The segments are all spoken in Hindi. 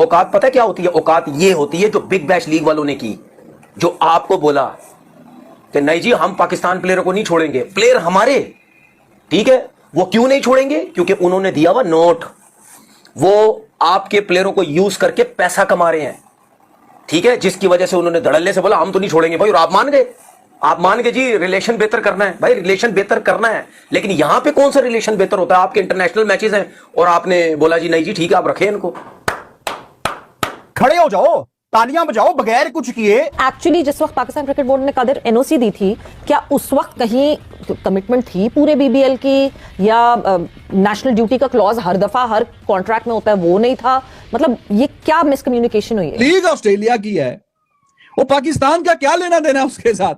औकात पता है क्या होती है? औकात ये होती है जो बिग बैश लीग वालों ने की, जो आपको बोला कि नहीं जी हम पाकिस्तान प्लेयरों को नहीं छोड़ेंगे, प्लेयर हमारे, ठीक है, वो क्यों नहीं छोड़ेंगे? क्योंकि उन्होंने दिया हुआ नोट, वो आपके प्लेयरों को यूज करके पैसा कमा रहे हैं, ठीक है, जिसकी वजह से उन्होंने धड़ल्ले से बोला हम तो नहीं छोड़ेंगे भाई, और आप मान गए। आप मान के जी रिलेशन बेहतर करना है, भाई रिलेशन बेहतर करना है, लेकिन यहां पे कौन सा रिलेशन बेहतर होता है? आपके इंटरनेशनल मैचेस हैं और आपने बोला जी नहीं जी ठीक है आप रखें इनको। खड़े हो जाओ, तालियां बजाओ बगैर कुछ किए। एक्चुअली जिस वक्त पाकिस्तान क्रिकेट बोर्ड ने कादिर एनओसी दी थी, क्या उस वक्त कहीं कमिटमेंट थी पूरे बीबीएल की, या नेशनल ड्यूटी का क्लॉज हर दफा हर कॉन्ट्रैक्ट में होता है वो नहीं था? मतलब ये क्या मिसकम्युनिकेशन हुई है? लीग ऑस्ट्रेलिया की है, वो पाकिस्तान का क्या लेना देना है उसके साथ?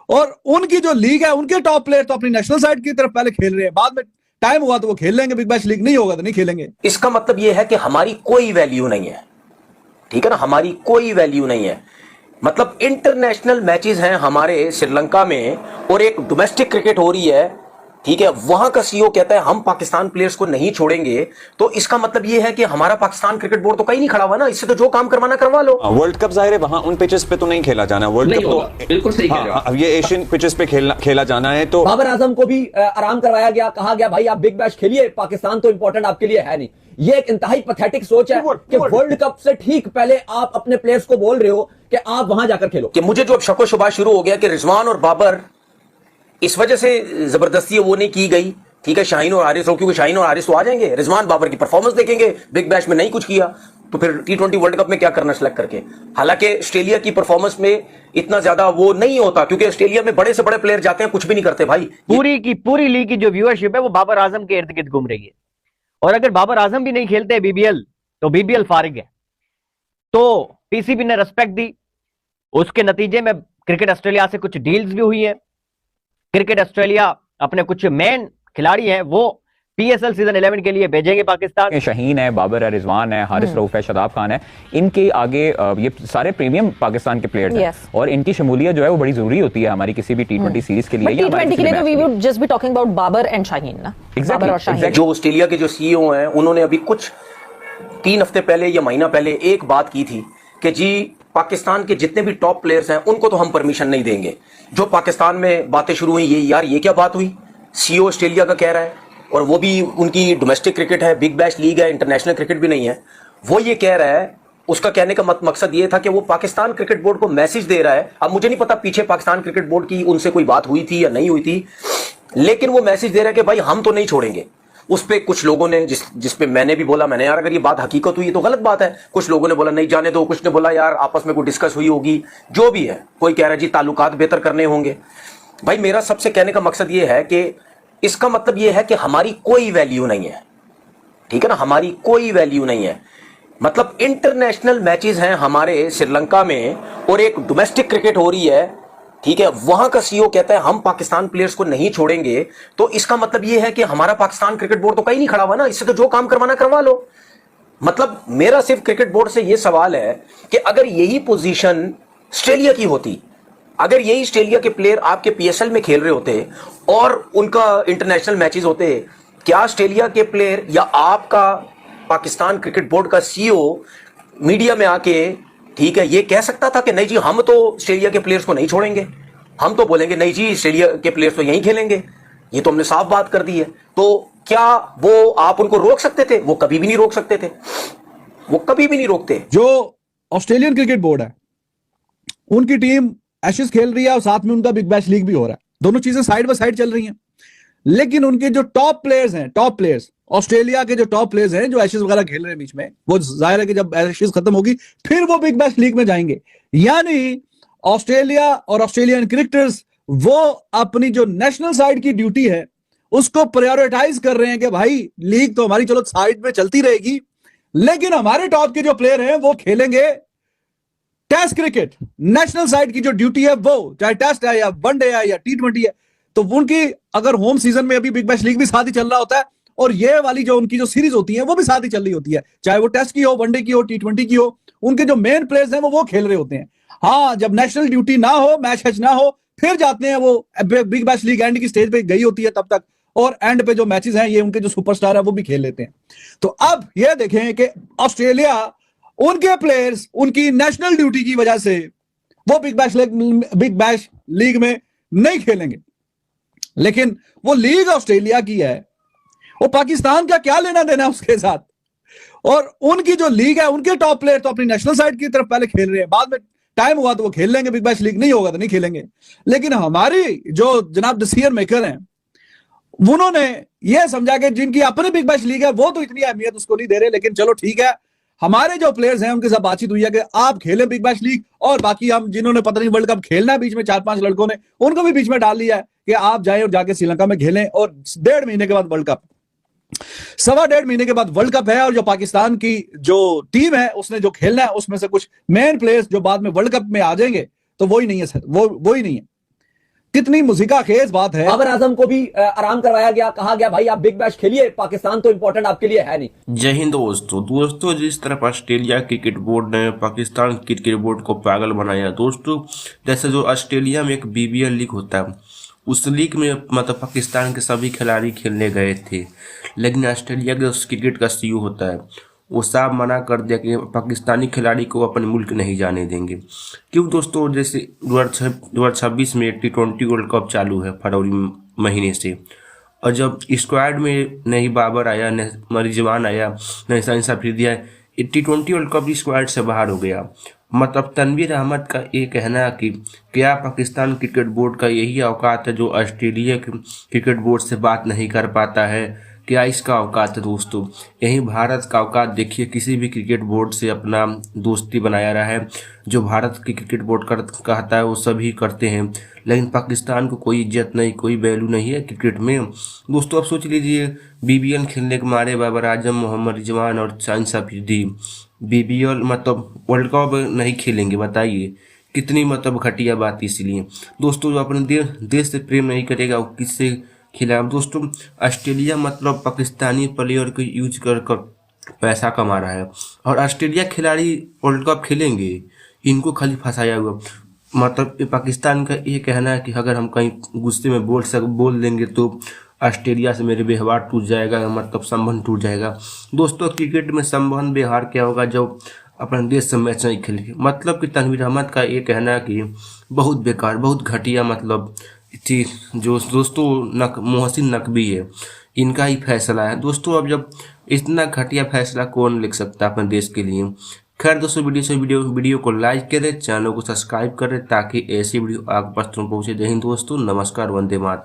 और उनकी जो लीग है उनके टॉप प्लेयर तो अपनी नेशनल साइड की तरफ पहले खेल रहे हैं, बाद में टाइम हुआ तो वो खेल लेंगे, बिग बैश लीग नहीं होगा तो नहीं खेलेंगे। इसका मतलब यह है कि हमारी कोई वैल्यू नहीं है, ठीक है ना, हमारी कोई वैल्यू नहीं है। मतलब इंटरनेशनल मैचेस हैं हमारे श्रीलंका में और एक डोमेस्टिक क्रिकेट हो रही है, ठीक है, वहां का सीईओ कहता है हम पाकिस्तान प्लेयर्स को नहीं छोड़ेंगे, तो इसका मतलब यह है कि हमारा पाकिस्तान क्रिकेट बोर्ड तो कहीं नहीं खड़ा हुआ ना, इससे तो जो काम करवाना करवा लो। वर्ल्ड कप जाहिर है वहां उन पिचेस पे तो नहीं खेला जाना, वर्ल्ड कप तो बिल्कुल सही कह रहे हो। अब ये एशियन पिचेस पे खेला जाना है। तो बाबर आजम को भी आराम करवाया गया, कहा गया भाई आप बिग बैश खेलिए, पाकिस्तान तो इंपॉर्टेंट आपके लिए है नहीं। ये एक इंतहाई पैथेटिक सोच है कि वर्ल्ड कप से ठीक पहले आप अपने प्लेयर्स को बोल रहे हो कि आप वहां जाकर खेलो। कि मुझे जो अब शको शुबा शुरू हो गया कि रिजवान और बाबर इस वजह से जबरदस्ती वो नहीं की गई, ठीक है, शाहीन और हारिस हो, क्योंकि शाहीन और हारिस तो आ जाएंगे, रिजवान बाबर की परफॉर्मेंस देखेंगे, बिग बैश में नहीं कुछ किया तो फिर T20 वर्ल्ड कप में क्या करना सेलेक्ट करके। हालांकि ऑस्ट्रेलिया की परफॉर्मेंस में इतना ज्यादा वो नहीं होता, क्योंकि ऑस्ट्रेलिया में बड़े से बड़े प्लेयर जाते हैं कुछ भी नहीं करते भाई। पूरी की पूरी लीग की जो व्यूअरशिप है वो बाबर आजम के इर्द गिर्द घूम रही है, और अगर बाबर आजम भी नहीं खेलते बीबीएल तो बीबीएल फारिग है। तो पीसीबी ने रेस्पेक्ट दी, उसके नतीजे में क्रिकेट ऑस्ट्रेलिया से कुछ डील्स भी हुई है। क्रिकेट ऑस्ट्रेलिया अपने कुछ मेन खिलाड़ी हैं वो पीएसएल सीजन 11 के लिए भेजेंगे पाकिस्तान। शाहीन है, बाबर है, रिजवान है, हारिस रऊफ है, शादाब खान है, इनके आगे ये सारे प्रीमियम पाकिस्तान के प्लेयर्स हैं और इनकी शमूलियत जो है वो बड़ी जरूरी होती है हमारी किसी भी T20 सीरीज के लिए। T20 के लिए तो we would just be talking about Babar and Shaheen ना। बाबर और शाहीन जो ऑस्ट्रेलिया के जो सीईओ हैं उन्होंने अभी कुछ 3 हफ्ते पहले या महीना पहले एक बात की थी कि जी पाकिस्तान के जितने भी टॉप प्लेयर्स हैं उनको तो हम परमिशन नहीं देंगे। जो पाकिस्तान में बातें शुरू हुई, ये यार ये क्या बात हुई? सीईओ ऑस्ट्रेलिया का कह रहा है, और वो भी उनकी डोमेस्टिक क्रिकेट है, बिग बैश लीग है, इंटरनेशनल क्रिकेट भी नहीं है, वो ये कह रहा है, उसका कहने का मकसद ये था कि वो पाकिस्तान क्रिकेट बोर्ड को मैसेज दे रहा है। अब मुझे नहीं पता पीछे पाकिस्तान क्रिकेट बोर्ड की उनसे कोई बात हुई थी या नहीं हुई थी, लेकिन वो मैसेज दे रहा है कि भाई हम तो नहीं छोड़ेंगे। उस पे कुछ लोगों ने जिस पे मैंने भी बोला, मैंने यार अगर ये बात हकीकत हुई तो गलत बात है। कुछ लोगों ने बोला नहीं जाने दो, कुछ ने बोला यार आपस में कोई डिस्कस हुई होगी, जो भी है। कोई कह रहा है जी ताल्लुकात बेहतर करने होंगे। भाई मेरा सबसे कहने का मकसद ये है कि इसका मतलब ये है कि हमारी कोई वैल्यू नहीं है, ठीक है ना, हमारी कोई वैल्यू नहीं है। मतलब इंटरनेशनल मैचेस हैं हमारे श्रीलंका में और एक डोमेस्टिक क्रिकेट हो रही है, ठीक है, वहां का सीईओ कहता है हम पाकिस्तान प्लेयर्स को नहीं छोड़ेंगे, तो इसका मतलब यह है कि हमारा पाकिस्तान क्रिकेट बोर्ड तो कहीं नहीं खड़ा हुआ ना, इससे तो जो काम करवाना करवा लो। मतलब मेरा सिर्फ क्रिकेट बोर्ड से यह सवाल है कि अगर यही पोजीशन ऑस्ट्रेलिया की होती, अगर यही ऑस्ट्रेलिया के प्लेयर आपके पीएसएल में खेल रहे होते और उनका इंटरनेशनल मैचेस होते, क्या ऑस्ट्रेलिया के प्लेयर या आपका पाकिस्तान क्रिकेट बोर्ड का सीईओ मीडिया में आके, ठीक है, ये कह सकता था कि नहीं जी हम तो ऑस्ट्रेलिया के प्लेयर्स को नहीं छोड़ेंगे, हम तो बोलेंगे नहीं जी ऑस्ट्रेलिया के प्लेयर्स तो यहीं खेलेंगे, ये तो हमने साफ बात कर दी है। तो क्या वो आप उनको रोक सकते थे? वो कभी भी नहीं रोक सकते थे, वो कभी भी नहीं रोकते। जो ऑस्ट्रेलियन क्रिकेट बोर्ड है उनकी टीम एशेज खेल रही है और साथ में उनका बिग बैश लीग भी हो रहा है, दोनों चीजें साइड बाय साइड चल रही हैं। लेकिन उनके जो टॉप प्लेयर्स हैं, टॉप प्लेयर्स ऑस्ट्रेलिया के जो टॉप प्लेयर्स हैं जो एशेज वगैरह खेल रहे हैं बीच में, वो जाहिर है कि जब एशेज खत्म होगी फिर वो बिग बैश लीग में जाएंगे। यानी ऑस्ट्रेलिया और ऑस्ट्रेलियन क्रिकेटर्स वो अपनी जो नेशनल साइड की ड्यूटी है उसको प्रायोरिटाइज कर रहे हैं कि भाई लीग तो हमारी चलो साइड में चलती रहेगी, लेकिन हमारे टॉप के जो प्लेयर हैं वो खेलेंगे टेस्ट क्रिकेट। नेशनल साइड की जो ड्यूटी है वो चाहे टेस्ट है या वनडे है या T20 है, तो उनकी अगर होम सीजन में अभी बिग बैश लीग भी साथ ही चल रहा होता है और ये वाली जो उनकी जो सीरीज होती है वो भी साथ ही चल रही होती है, चाहे वो टेस्ट की हो, वनडे की हो, T20 की हो, उनके जो मेन प्लेयर्स हैं वो खेल रहे होते हैं। हाँ, जब नेशनल ड्यूटी ना हो, मैच हैच ना हो, फिर जाते हैं वो बिग बैश लीग एंड की स्टेज पे गई होती है तब तक, और एंड पे जो मैचेस हैं ये उनके जो सुपरस्टार है वो भी खेल लेते हैं। तो अब ये देखें कि ऑस्ट्रेलिया उनके प्लेयर्स उनकी नेशनल ड्यूटी की वजह से वो बिग बैश लीग में नहीं खेलेंगे। लेकिन वो लीग ऑस्ट्रेलिया की है, वो पाकिस्तान का क्या लेना देना उसके साथ। और उनकी जो लीग है, उनके टॉप प्लेयर तो अपनी नेशनल साइड की तरफ पहले खेल रहे हैं, बाद में टाइम हुआ तो वो खेल लेंगे, बिग बैश लीग नहीं होगा तो नहीं खेलेंगे। लेकिन हमारी जो जनाब डिसीजन मेकर हैं, उन्होंने ये समझा कि जिनकी अपनी बिग बैश लीग है वो तो इतनी अहमियत उसको नहीं दे रहे, लेकिन चलो ठीक है, हमारे जो प्लेयर्स हैं उनके साथ बातचीत हुई है कि आप खेलें बिग बैश लीग, और बाकी हम जिन्होंने पता नहीं वर्ल्ड कप खेलना है बीच में 4-5 लड़कों ने, उनको भी बीच में डाल लिया है कि आप जाएं और जाके श्रीलंका में खेलें, और 1.5 महीने के बाद वर्ल्ड कप, 1.25 महीने के बाद वर्ल्ड कप है। और जो पाकिस्तान की जो टीम है उसने जो खेलना है उसमें से कुछ मेन प्लेयर्स जो बाद में वर्ल्ड कप में आ जाएंगे तो वो ही नहीं है सर, वो ही नहीं है। कितनी मुझीका खेज बात है। बाबर आजम को भी आराम करवाया गया, कहा गया भाई आप बिग बैश खेलिए, पाकिस्तान तो इंपॉर्टेंट आपके लिए है नहीं। जय हिंद दोस्तों, जिस तरह ऑस्ट्रेलिया क्रिकेट बोर्ड ने पाकिस्तान क्रिकेट बोर्ड को पागल बनाया दोस्तों, जैसे जो ऑस्ट्रेलिया में एक बीबीएल लीग होता है, उस लीग में मतलब पाकिस्तान के सभी खिलाड़ी खेलने गए थे, लेकिन ऑस्ट्रेलिया के क्रिकेट का सीईओ होता है, वो साफ मना कर दिया कि पाकिस्तानी खिलाड़ी को अपने मुल्क नहीं जाने देंगे। क्यों दोस्तों, जैसे 2026 में T20 वर्ल्ड कप चालू है फरवरी महीने से, और जब स्क्वाड में नहीं बाबर आया, न रिजवान आया, न शाहिन अफरीदी आया, T20 वर्ल्ड कप स्क्वाड से बाहर हो गया। मतलब तनवीर अहमद का ये कहना है कि क्या पाकिस्तान क्रिकेट बोर्ड का यही औकात है जो ऑस्ट्रेलिया के क्रिकेट बोर्ड से बात नहीं कर पाता है? क्या इसका औकात है दोस्तों? यही भारत का औकात देखिए, किसी भी क्रिकेट बोर्ड से अपना दोस्ती बनाया रहा है। जो भारत की क्रिकेट बोर्ड कहता है वो सभी करते हैं, लेकिन पाकिस्तान को कोई इज्जत नहीं, कोई वैल्यू नहीं है क्रिकेट में दोस्तों। अब सोच लीजिए, बीबीएल खेलने के मारे बाबर आजम, मोहम्मद रिजवान और शाहिन अफरीदी बीबीएल मतलब वर्ल्ड कप नहीं खेलेंगे, बताइए कितनी मतलब घटिया बात। इसलिए दोस्तों, जो अपने देश से प्रेम नहीं करेगा वो किससे खिलाफ दोस्तों? ऑस्ट्रेलिया मतलब पाकिस्तानी प्लेयर को यूज कर पैसा कमा रहा है, और ऑस्ट्रेलिया खिलाड़ी वर्ल्ड कप खेलेंगे, इनको खाली फंसाया हुआ। मतलब पाकिस्तान का ये कहना है कि अगर हम कहीं गुस्से में बोल देंगे तो ऑस्ट्रेलिया से मेरे व्यवहार टूट जाएगा, मतलब संबंध टूट जाएगा। दोस्तों, क्रिकेट में संबंध व्यवहार क्या होगा जब अपने देश से मैच नहीं खेलेंगे? मतलब कि तनवीर अहमद का ये कहना है कि बहुत बेकार, बहुत घटिया मतलब थी जो दोस्तों मोहसिन नकवी है, इनका ही फैसला है दोस्तों। अब जब इतना घटिया फैसला कौन लिख सकता है अपने देश के लिए? खैर दोस्तों, वीडियो को लाइक करें, चैनल को सब्सक्राइब करें ताकि ऐसी वीडियो आपके पास पहुंचे। जय हिंद दोस्तों, नमस्कार, वंदे मातरम।